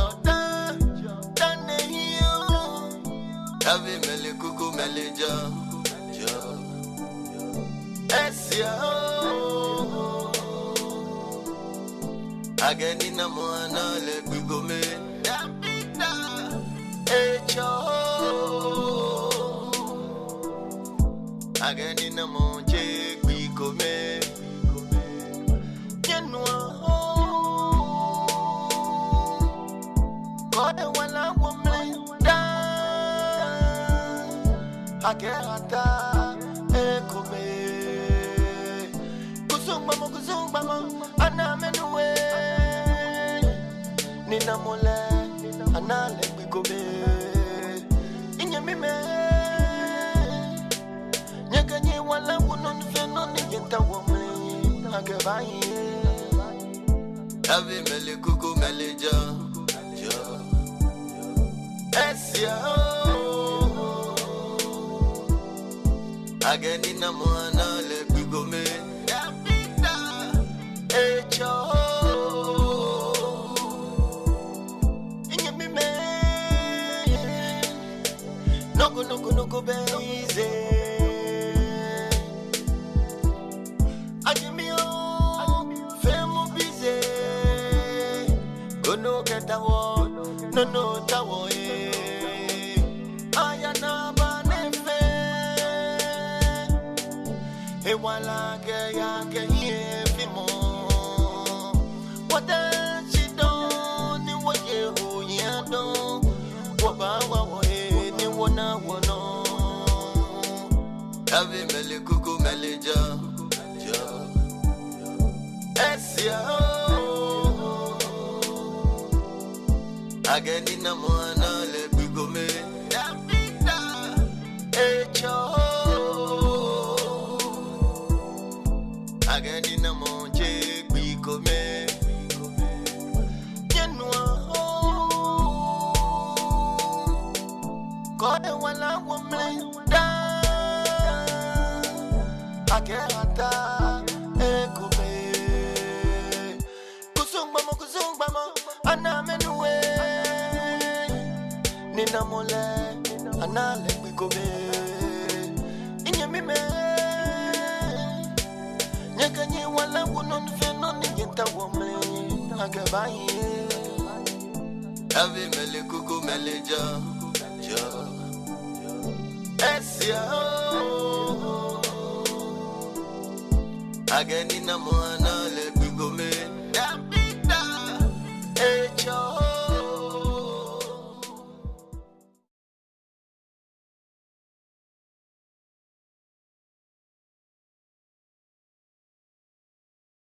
Jordan hiyo Ave mele kuku mele jo Esia Ageni na mwana le kwigome Napita Echo Ageni na monje kwigome Yenwa Kode wala wamle da Agerata ekome Kuzungbamo anamenue Nina mole anale kwigome Inye mime Nyeganye wala wunon feno Nijenta wamle Agebaye Ave mele kuku mele jo Esia Ageni na mwana le kwigome Yapita Echo Inye mime Nogo beize Ajimio Femo bize Gono ketawo No tawo Ayana banefe Ewala ke ya ke yefimo Wada chido ni waje huyado Wabawa woe ni wana wano Ave mele kuku mele jo Esia Ageni na mwana le kwigome Napita Echo Ageni na monje kwigome Yenwa Kode wala wamle da Agerata ekome Kuzungbamo anamenue Nina mole anale kwigome Inye mime Nyeganye wala wunon feno Nijenta wamle Agebaye Ave mele kuku mele jo Esia Ageni na mwana